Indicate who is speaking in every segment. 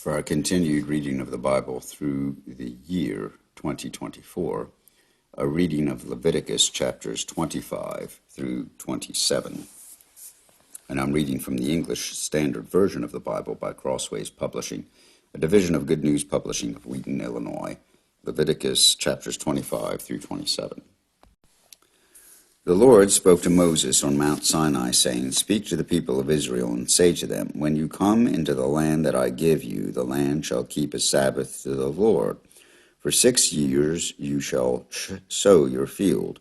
Speaker 1: For our continued reading of the Bible through the year 2024, a reading of Leviticus chapters 25 through 27. And I'm reading from the English Standard Version of the Bible by Crossways Publishing, a division of Good News Publishing of Wheaton, Illinois. Leviticus chapters 25 through 27. The Lord spoke to Moses on Mount Sinai, saying, "Speak to the people of Israel and say to them, when you come into the land that I give you, the land shall keep a Sabbath to the Lord. For 6 years you shall sow your field,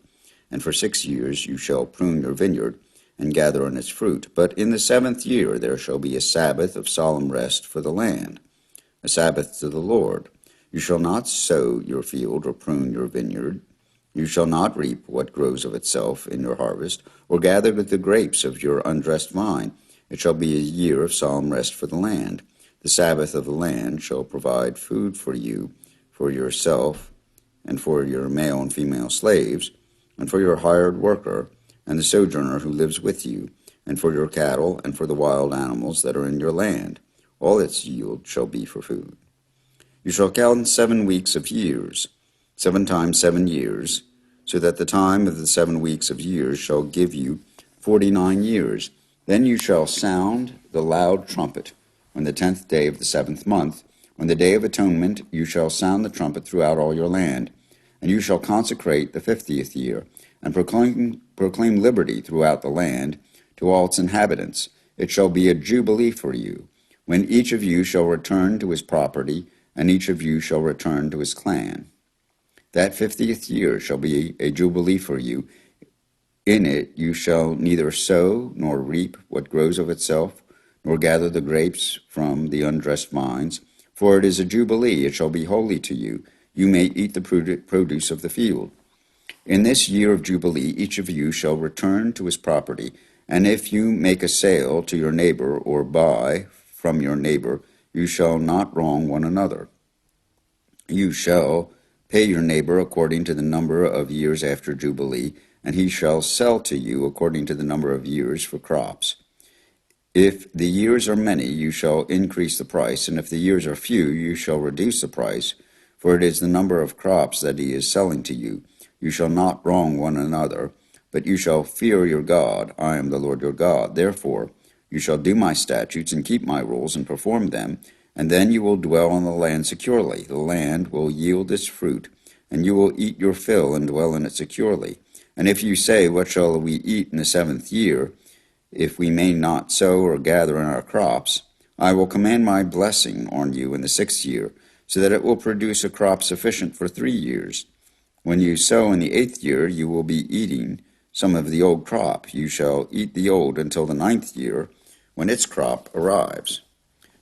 Speaker 1: and for 6 years you shall prune your vineyard, and gather in its fruit. But in the 7th year there shall be a Sabbath of solemn rest for the land, a Sabbath to the Lord. You shall not sow your field or prune your vineyard. You shall not reap what grows of itself in your harvest, or gather the grapes of your undressed vine. It shall be a year of solemn rest for the land. The Sabbath of the land shall provide food for you, for yourself, and for your male and female slaves, and for your hired worker, and the sojourner who lives with you, and for your cattle, and for the wild animals that are in your land. All its yield shall be for food. You shall count 7 weeks of years, 7 times 7 years, so that the time of the 7 weeks of years shall give you 49 years. Then you shall sound the loud trumpet on the 10th day of the 7th month. On the day of atonement you shall sound the trumpet throughout all your land. And you shall consecrate the 50th year, and proclaim liberty throughout the land to all its inhabitants. It shall be a jubilee for you, when each of you shall return to his property, and each of you shall return to his clan. That 50th year shall be a jubilee for you. In it you shall neither sow nor reap what grows of itself, nor gather the grapes from the undressed vines. For it is a jubilee, it shall be holy to you. You may eat the produce of the field. In this year of jubilee each of you shall return to his property. And if you make a sale to your neighbor, or buy from your neighbor, you shall not wrong one another. You shall pay your neighbor according to the number of years after Jubilee, and he shall sell to you according to the number of years for crops. If the years are many, you shall increase the price, and if the years are few, you shall reduce the price, for it is the number of crops that he is selling to you. You shall not wrong one another, but you shall fear your God. I am the Lord your God. Therefore, you shall do my statutes and keep my rules and perform them, and then you will dwell on the land securely. The land will yield its fruit, and you will eat your fill and dwell in it securely. And if you say, what shall we eat in the 7th year, if we may not sow or gather in our crops, I will command my blessing on you in the 6th year, so that it will produce a crop sufficient for 3 years. When you sow in the 8th year, you will be eating some of the old crop. You shall eat the old until the 9th year, when its crop arrives.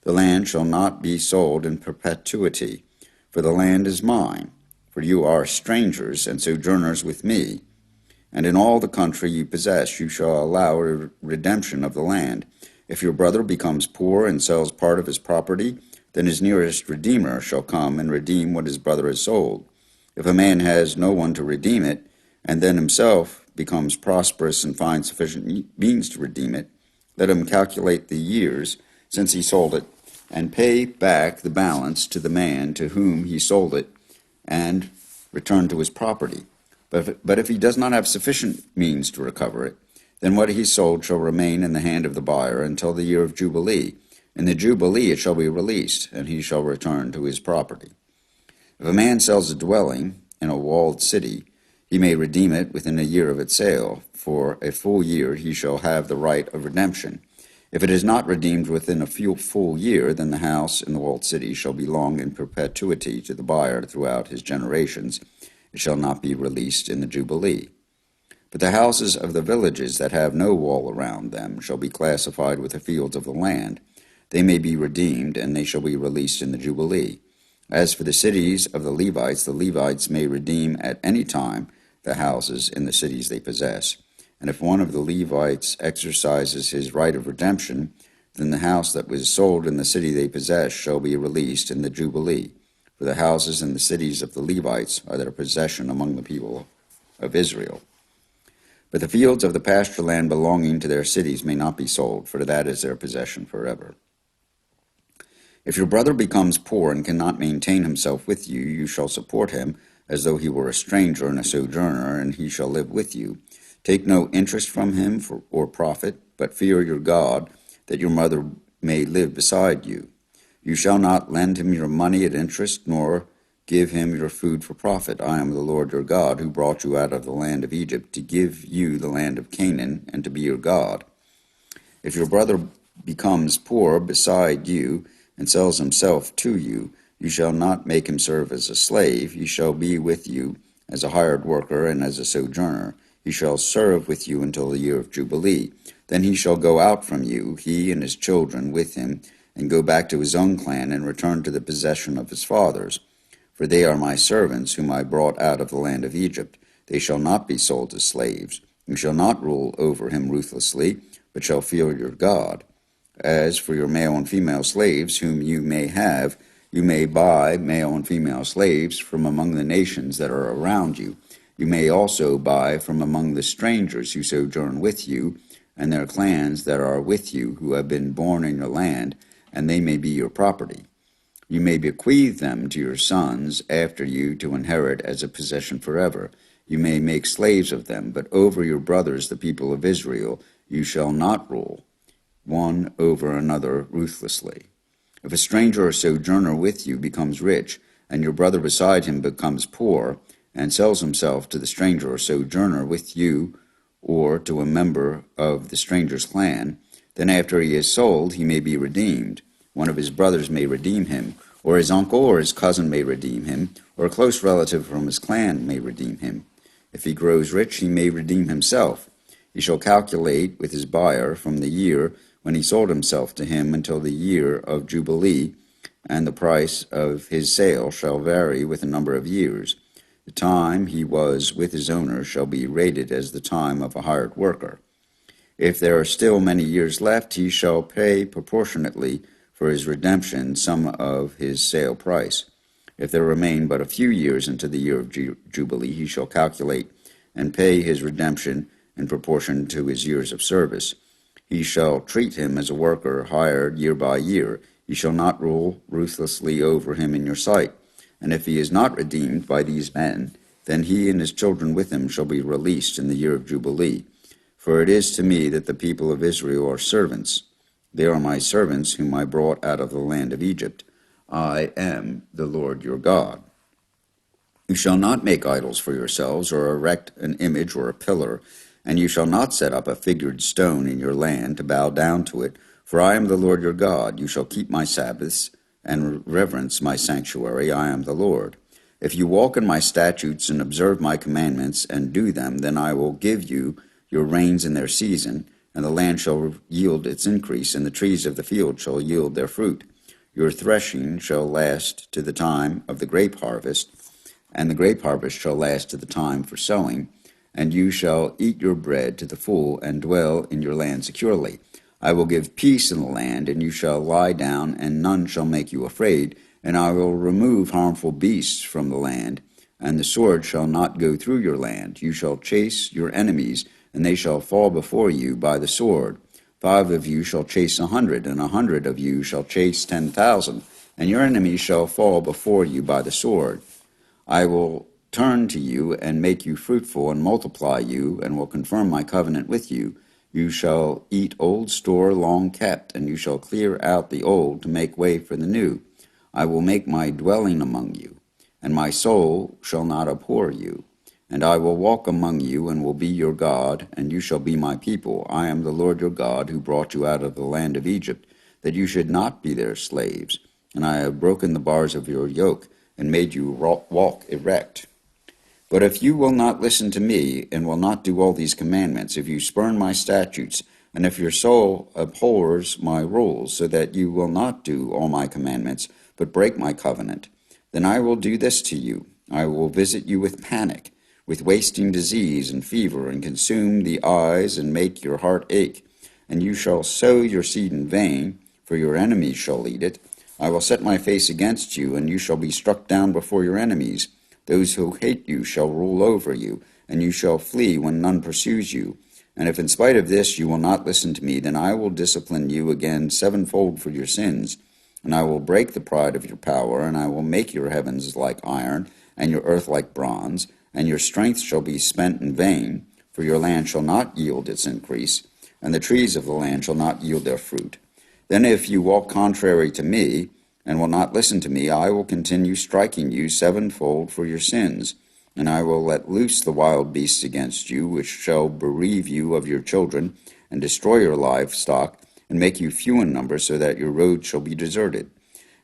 Speaker 1: The land shall not be sold in perpetuity, for the land is mine. For you are strangers and sojourners with me, and in all the country you possess you shall allow a redemption of the land. If your brother becomes poor and sells part of his property, then his nearest redeemer shall come and redeem what his brother has sold. If a man has no one to redeem it, and then himself becomes prosperous and finds sufficient means to redeem it, let him calculate the years since he sold it, and pay back the balance to the man to whom he sold it, and return to his property. But if he does not have sufficient means to recover it, then what he sold shall remain in the hand of the buyer until the year of Jubilee. In the Jubilee it shall be released, and he shall return to his property. If a man sells a dwelling in a walled city, he may redeem it within a year of its sale. For a full year he shall have the right of redemption. If it is not redeemed within a full year, then the house in the walled city shall belong in perpetuity to the buyer throughout his generations. It shall not be released in the Jubilee. But the houses of the villages that have no wall around them shall be classified with the fields of the land. They may be redeemed, and they shall be released in the Jubilee. As for the cities of the Levites may redeem at any time the houses in the cities they possess. And if one of the Levites exercises his right of redemption, then the house that was sold in the city they possess shall be released in the Jubilee. For the houses and the cities of the Levites are their possession among the people of Israel. But the fields of the pasture land belonging to their cities may not be sold, for that is their possession forever. If your brother becomes poor and cannot maintain himself with you, you shall support him as though he were a stranger and a sojourner, and he shall live with you. Take no interest from him or profit, but fear your God, that your mother may live beside you. You shall not lend him your money at interest, nor give him your food for profit. I am the Lord your God, who brought you out of the land of Egypt, to give you the land of Canaan, and to be your God. If your brother becomes poor beside you, and sells himself to you, you shall not make him serve as a slave. He shall be with you as a hired worker and as a sojourner. He shall serve with you until the year of Jubilee. Then he shall go out from you, he and his children with him, and go back to his own clan and return to the possession of his fathers. For they are my servants, whom I brought out of the land of Egypt. They shall not be sold as slaves. You shall not rule over him ruthlessly, but shall fear your God. As for your male and female slaves, whom you may have, you may buy male and female slaves from among the nations that are around you. You may also buy from among the strangers who sojourn with you, and their clans that are with you, who have been born in your land, and they may be your property. You may bequeath them to your sons after you to inherit as a possession forever. You may make slaves of them, but over your brothers, the people of Israel, you shall not rule one over another ruthlessly. If a stranger or sojourner with you becomes rich, and your brother beside him becomes poor, and sells himself to the stranger or sojourner with you, or to a member of the stranger's clan, then after he is sold he may be redeemed. One of his brothers may redeem him, or his uncle or his cousin may redeem him, or a close relative from his clan may redeem him. If he grows rich, he may redeem himself. He shall calculate with his buyer from the year when he sold himself to him until the year of Jubilee, and the price of his sale shall vary with the number of years. The time he was with his owner shall be rated as the time of a hired worker. If there are still many years left, he shall pay proportionately for his redemption some of his sale price. If there remain but a few years unto the year of Jubilee, he shall calculate and pay his redemption in proportion to his years of service. He shall treat him as a worker hired year by year. He shall not rule ruthlessly over him in your sight. And if he is not redeemed by these men, then he and his children with him shall be released in the year of Jubilee. For it is to me that the people of Israel are servants. They are my servants whom I brought out of the land of Egypt. I am the Lord your God. You shall not make idols for yourselves, or erect an image or a pillar, and you shall not set up a figured stone in your land to bow down to it, for I am the Lord your God. You shall keep my Sabbaths and reverence my sanctuary. I am the Lord. If you walk in my statutes and observe my commandments and do them, then I will give you your rains in their season, and the land shall yield its increase, and the trees of the field shall yield their fruit. Your threshing shall last to the time of the grape harvest, and the grape harvest shall last to the time for sowing, and you shall eat your bread to the full, and dwell in your land securely. I will give peace in the land, and you shall lie down, and none shall make you afraid, and I will remove harmful beasts from the land, and the sword shall not go through your land. You shall chase your enemies, and they shall fall before you by the sword. 5 of you shall chase 100, and 100 of you shall chase 10,000, and your enemies shall fall before you by the sword. I will turn to you and make you fruitful and multiply you, and will confirm my covenant with you. You shall eat old store long kept, and you shall clear out the old to make way for the new. I will make my dwelling among you, and my soul shall not abhor you. And I will walk among you, and will be your God, and you shall be my people. I am the Lord your God, who brought you out of the land of Egypt, that you should not be their slaves. And I have broken the bars of your yoke, and made you walk erect. But if you will not listen to me, and will not do all these commandments, if you spurn my statutes, and if your soul abhors my rules, so that you will not do all my commandments, but break my covenant, then I will do this to you. I will visit you with panic, with wasting disease and fever, and consume the eyes, and make your heart ache. And you shall sow your seed in vain, for your enemies shall eat it. I will set my face against you, and you shall be struck down before your enemies. Those who hate you shall rule over you, and you shall flee when none pursues you. And if in spite of this you will not listen to me, then I will discipline you again sevenfold for your sins. And I will break the pride of your power, and I will make your heavens like iron, and your earth like bronze, and your strength shall be spent in vain, for your land shall not yield its increase, and the trees of the land shall not yield their fruit. Then if you walk contrary to me, and will not listen to me, I will continue striking you sevenfold for your sins, and I will let loose the wild beasts against you, which shall bereave you of your children, and destroy your livestock, and make you few in number, so that your road shall be deserted.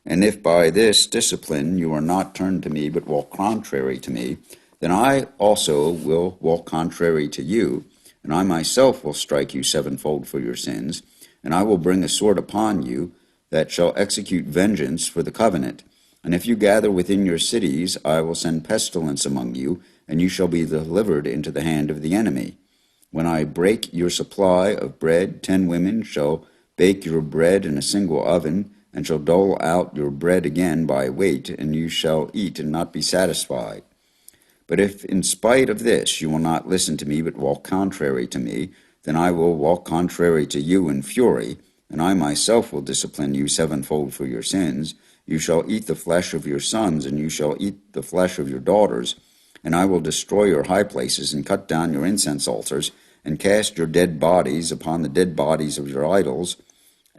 Speaker 1: And if by this discipline you are not turned to me, but walk contrary to me, then I also will walk contrary to you, and I myself will strike you sevenfold for your sins, and I will bring a sword upon you that shall execute vengeance for the covenant. And if you gather within your cities, I will send pestilence among you, and you shall be delivered into the hand of the enemy. When I break your supply of bread, 10 women shall bake your bread in a single oven, and shall dole out your bread again by weight, and you shall eat and not be satisfied. But if in spite of this you will not listen to me, but walk contrary to me, then I will walk contrary to you in fury, and I myself will discipline you sevenfold for your sins. You shall eat the flesh of your sons, and you shall eat the flesh of your daughters, and I will destroy your high places, and cut down your incense altars, and cast your dead bodies upon the dead bodies of your idols,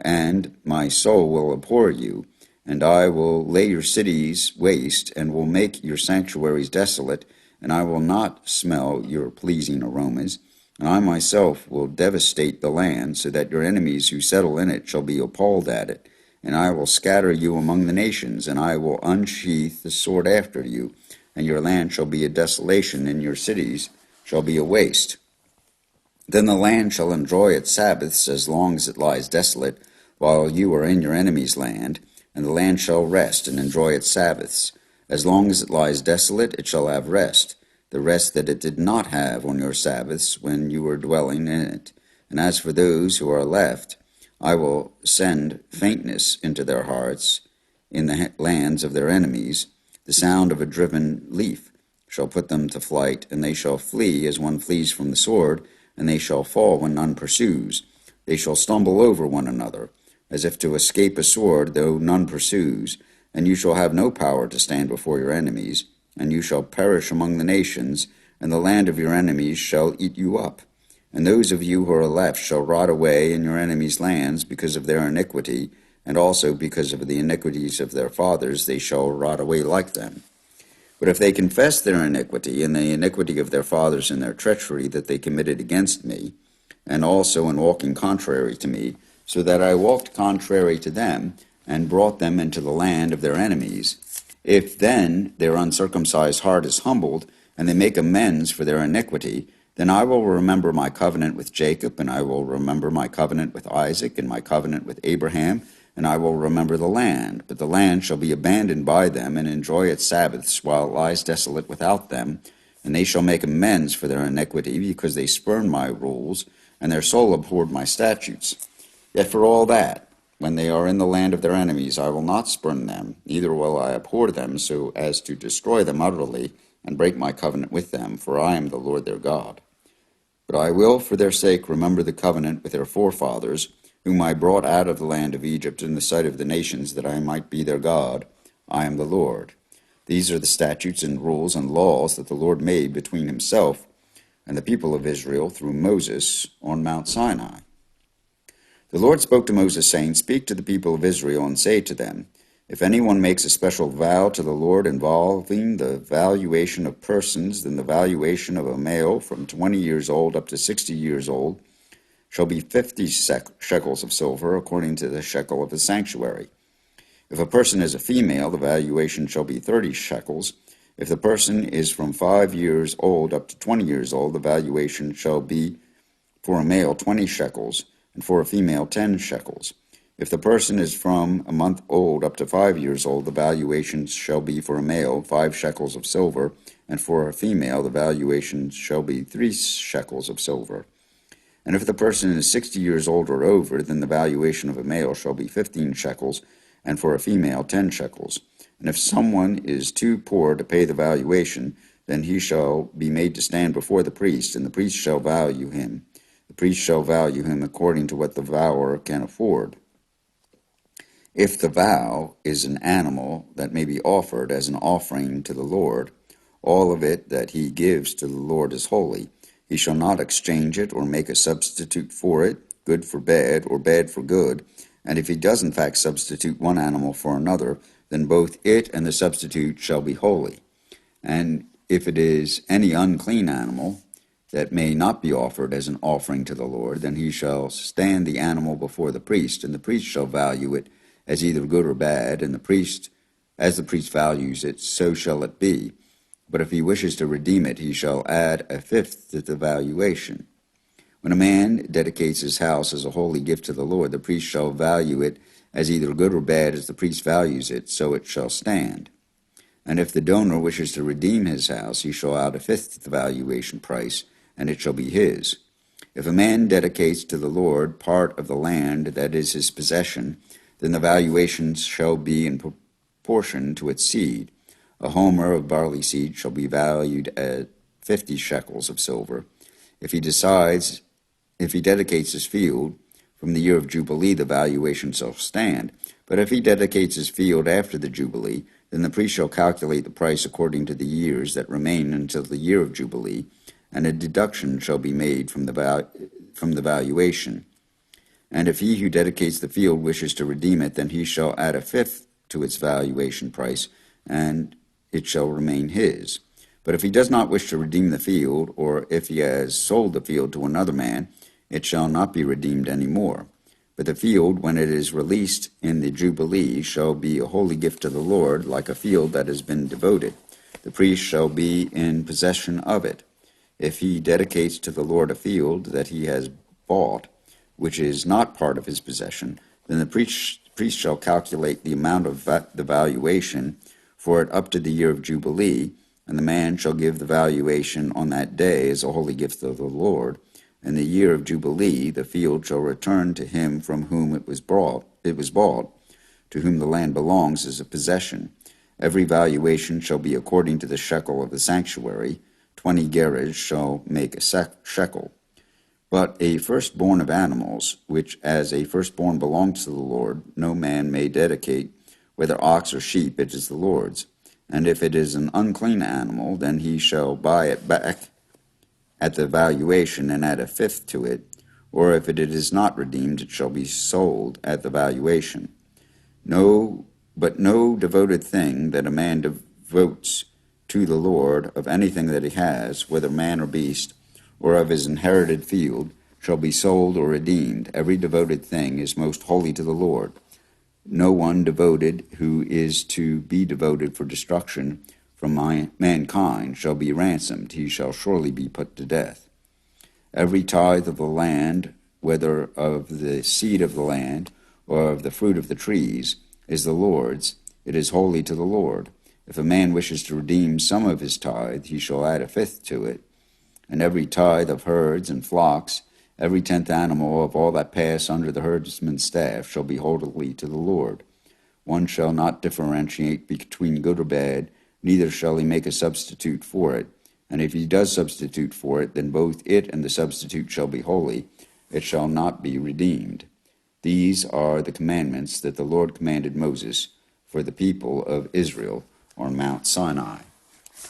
Speaker 1: and my soul will abhor you, and I will lay your cities waste, and will make your sanctuaries desolate, and I will not smell your pleasing aromas, and I myself will devastate the land, so that your enemies who settle in it shall be appalled at it, and I will scatter you among the nations, and I will unsheath the sword after you, and your land shall be a desolation, and your cities shall be a waste. Then the land shall enjoy its Sabbaths as long as it lies desolate, while you are in your enemy's land, and the land shall rest and enjoy its Sabbaths. As long as it lies desolate, it shall have rest, the rest that it did not have on your Sabbaths when you were dwelling in it. And as for those who are left, I will send faintness into their hearts in the lands of their enemies. The sound of a driven leaf shall put them to flight, and they shall flee as one flees from the sword, and they shall fall when none pursues. They shall stumble over one another, as if to escape a sword, though none pursues. And you shall have no power to stand before your enemies, and you shall perish among the nations, and the land of your enemies shall eat you up. And those of you who are left shall rot away in your enemies' lands because of their iniquity, and also because of the iniquities of their fathers they shall rot away like them. But if they confess their iniquity and the iniquity of their fathers and their treachery that they committed against me, and also in walking contrary to me, so that I walked contrary to them, and brought them into the land of their enemies, if then their uncircumcised heart is humbled, and they make amends for their iniquity, then I will remember my covenant with Jacob, and I will remember my covenant with Isaac, and my covenant with Abraham, and I will remember the land. But the land shall be abandoned by them, and enjoy its Sabbaths, while it lies desolate without them. And they shall make amends for their iniquity, because they spurned my rules, and their soul abhorred my statutes. Yet for all that, when they are in the land of their enemies, I will not spurn them, neither will I abhor them, so as to destroy them utterly, and break my covenant with them, for I am the Lord their God. But I will, for their sake, remember the covenant with their forefathers, whom I brought out of the land of Egypt in the sight of the nations, that I might be their God. I am the Lord. These are the statutes and rules and laws that the Lord made between himself and the people of Israel through Moses on Mount Sinai. The Lord spoke to Moses, saying, Speak to the people of Israel, and say to them, If anyone makes a special vow to the Lord involving the valuation of persons, then the valuation of a male from 20 years old up to 60 years old shall be 50 shekels of silver, according to the shekel of the sanctuary. If a person is a female, the valuation shall be 30 shekels. If the person is from 5 years old up to 20 years old, the valuation shall be for a male 20 shekels, and for a female 10 shekels. If the person is from a month old up to 5 years old, the valuation shall be for a male 5 shekels of silver, and for a female the valuation shall be 3 shekels of silver. And if the person is 60 years old or over, then the valuation of a male shall be 15 shekels, and for a female 10 shekels. And if someone is too poor to pay the valuation, then he shall be made to stand before the priest, and the priest shall value him. The priest shall value him according to what the valuer can afford. If the vow is an animal that may be offered as an offering to the Lord, all of it that he gives to the Lord is holy. He shall not exchange it or make a substitute for it, good for bad or bad for good. And if he does in fact substitute one animal for another, then both it and the substitute shall be holy. And if it is any unclean animal that may not be offered as an offering to the Lord, then he shall stand the animal before the priest, and the priest shall value it as either good or bad, and as the priest values it, so shall it be. But if he wishes to redeem it, he shall add a fifth to the valuation. When a man dedicates his house as a holy gift to the Lord, the priest shall value it as either good or bad as the priest values it, so it shall stand. And if the donor wishes to redeem his house, he shall add a fifth to the valuation price, and it shall be his. If a man dedicates to the Lord part of the land that is his possession, then the valuation shall be in proportion to its seed. A homer of barley seed shall be valued at 50 shekels of silver. If he dedicates his field from the year of Jubilee, the valuation shall stand. But if he dedicates his field after the Jubilee, then the priest shall calculate the price according to the years that remain until the year of Jubilee, and a deduction shall be made from the valuation. And if he who dedicates the field wishes to redeem it, then he shall add a fifth to its valuation price, and it shall remain his. But if he does not wish to redeem the field, or if he has sold the field to another man, it shall not be redeemed any more. But the field, when it is released in the Jubilee, shall be a holy gift to the Lord, like a field that has been devoted. The priest shall be in possession of it. If he dedicates to the Lord a field that he has bought, which is not part of his possession, then the priest shall calculate the amount of the valuation for it up to the year of Jubilee, and the man shall give the valuation on that day as a holy gift of the Lord. In the year of Jubilee, the field shall return to him from whom it was bought, to whom the land belongs as a possession. Every valuation shall be according to the shekel of the sanctuary. 20 gerahs shall make a shekel. But a firstborn of animals, which as a firstborn belongs to the Lord, no man may dedicate, whether ox or sheep, it is the Lord's. And if it is an unclean animal, then he shall buy it back at the valuation and add a fifth to it, or if it is not redeemed, it shall be sold at the valuation. But no devoted thing that a man devotes to the Lord of anything that he has, whether man or beast, or of his inherited field, shall be sold or redeemed. Every devoted thing is most holy to the Lord. No one devoted who is to be devoted for destruction from mankind shall be ransomed. He shall surely be put to death. Every tithe of the land, whether of the seed of the land or of the fruit of the trees, is the Lord's. It is holy to the Lord. If a man wishes to redeem some of his tithe, he shall add a fifth to it. And every tithe of herds and flocks, every 10th animal of all that pass under the herdsman's staff, shall be holy to the Lord. One shall not differentiate between good or bad, neither shall he make a substitute for it. And if he does substitute for it, then both it and the substitute shall be holy. It shall not be redeemed. These are the commandments that the Lord commanded Moses for the people of Israel on Mount Sinai.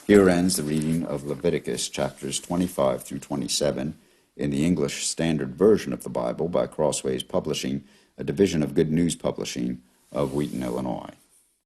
Speaker 1: Here ends the reading of Leviticus chapters 25 through 27 in the English Standard Version of the Bible by Crossways Publishing, a division of Good News Publishing of Wheaton, Illinois.